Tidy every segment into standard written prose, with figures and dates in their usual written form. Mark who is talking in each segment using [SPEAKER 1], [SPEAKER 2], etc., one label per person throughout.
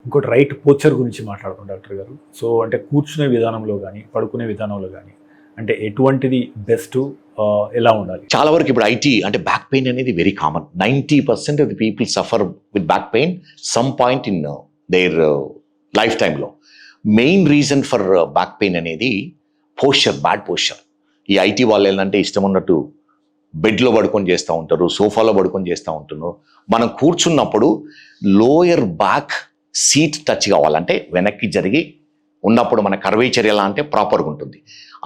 [SPEAKER 1] ఇంకోటి right posture గురించి మాట్లాడుకున్నాం డాక్టర్ గారు. సో అంటే కూర్చునే విధానంలో కానీ పడుకునే విధానంలో కానీ అంటే ఎటువంటిది బెస్ట్, ఎలా ఉండాలి?
[SPEAKER 2] చాలా వరకు ఇప్పుడు ఐటీ అంటే బ్యాక్ పెయిన్ అనేది very common. 90% of the people suffer with back pain some point in their life టైంలో. Main reason for back pain అనేది పోస్చర్, బ్యాడ్ పోస్చర్. ఈ ఐటీ వాళ్ళు ఏంటంటే ఇష్టం ఉన్నట్టు బెడ్లో పడుకొని చేస్తూ ఉంటారు, సోఫాలో పడుకొని చేస్తూ ఉంటున్నారు. మనం కూర్చున్నప్పుడు లోయర్ బ్యాక్ సీట్ టచ్ కావాలంటే వెనక్కి జరిగి ఉన్నప్పుడు మన కర్వేచర్ ఎలా అంటే ప్రాపర్గా ఉంటుంది.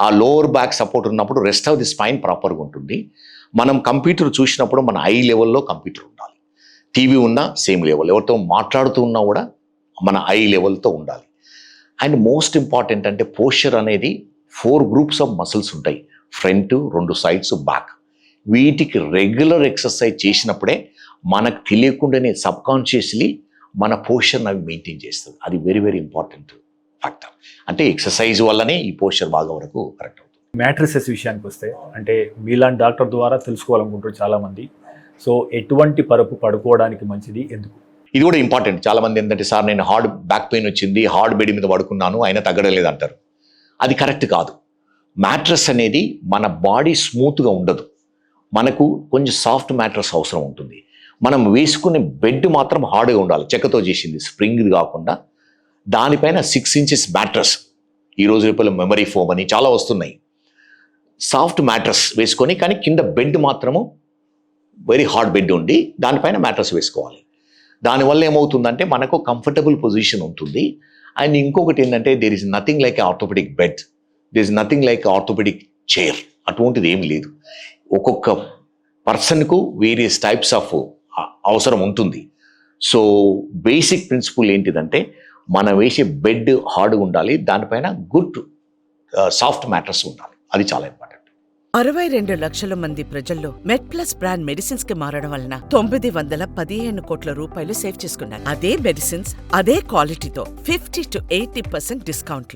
[SPEAKER 2] ఆ లోవర్ బ్యాక్ సపోర్ట్ ఉన్నప్పుడు రెస్ట్ ఆఫ్ ది స్పైన్ ప్రాపర్గా ఉంటుంది. మనం కంప్యూటర్ చూసినప్పుడు మన ఐ లెవెల్లో కంప్యూటర్ ఉండాలి. టీవీ ఉన్నా సేమ్ లెవెల్, ఎవరితో మాట్లాడుతూ ఉన్నా కూడా మన ఐ లెవెల్తో ఉండాలి. అండ్ మోస్ట్ ఇంపార్టెంట్ అంటే పోస్చర్ అనేది 4 గ్రూప్స్ ఆఫ్ మసిల్స్ ఉంటాయి, ఫ్రంట్, 2 సైడ్స్, బ్యాక్. వీటికి రెగ్యులర్ ఎక్సర్సైజ్ చేసినప్పుడే మనకు తెలియకుండానే సబ్కాన్షియస్లీ మన పోస్చర్ని అవి మెయింటైన్ చేస్తుంది. అది వెరీ వెరీ ఇంపార్టెంట్ ఫ్యాక్టర్. అంటే ఎక్సర్సైజ్ వల్లనే ఈ పోస్చర్ బాగా వరకు కరెక్ట్ అవుతుంది.
[SPEAKER 1] మ్యాట్రిసెస్ విషయానికి వస్తే అంటే మీలాంటి డాక్టర్ ద్వారా తెలుసుకోవాలనుకుంటారు చాలామంది. సో ఎటువంటి పరుపు పడుకోవడానికి మంచిది, ఎందుకు?
[SPEAKER 2] ఇది కూడా ఇంపార్టెంట్. చాలామంది ఏంటంటే సార్ నేను హార్డ్ బ్యాక్ పెయిన్ వచ్చింది, హార్డ్ బెడ్ మీద పడుకున్నాను, అయినా తగ్గడలేదు అంటారు. అది కరెక్ట్ కాదు. మ్యాట్రస్ అనేది మన బాడీ స్మూత్గా ఉండదు, మనకు కొంచెం సాఫ్ట్ మ్యాట్రస్ అవసరం ఉంటుంది. మనం వేసుకునే బెడ్ మాత్రం హార్డ్గా ఉండాలి, చెక్కతో చేసింది, స్ప్రింగ్ది కాకుండా. దానిపైన 6 ఇంచెస్ మ్యాట్రస్, ఈరోజు రేపు మెమరీ ఫోమ్ అని చాలా వస్తున్నాయి, సాఫ్ట్ మ్యాట్రస్ వేసుకొని, కానీ కింద బెడ్ మాత్రము వెరీ హార్డ్ బెడ్ ఉండి దానిపైన మ్యాట్రస్ వేసుకోవాలి. దానివల్ల ఏమవుతుందంటే మనకు కంఫర్టబుల్ పొజిషన్ ఉంటుంది. అండ్ ఇంకొకటి ఏంటంటే there is nothing like orthopaedic bed, there is nothing like orthopaedic chair. అటువంటిది ఏం లేదు. ఒక్కొక్క పర్సన్కు వేరియస్ టైప్స్ ఆఫ్ అవసరం ఉంటుంది. సో బేసిక్ ప్రిన్సిపల్ ఏంటిదంటే మనం వేసే బెడ్ హార్డ్గా ఉండాలి, దానిపైన గుడ్ సాఫ్ట్ మ్యాట్రస్ ఉండాలి. అది చాలా ఇంపార్టెంట్.
[SPEAKER 3] 62 లక్షల మంది ప్రజల్లో మెడ్ ప్లస్ బ్రాండ్ మెడిసిన్స్ కి మారడం వలన 915 కోట్ల రూపాయలు సేవ్ చేసుకున్నారు. అదే మెడిసిన్స్ అదే క్వాలిటీతో 50 to 80% డిస్కౌంట్లు.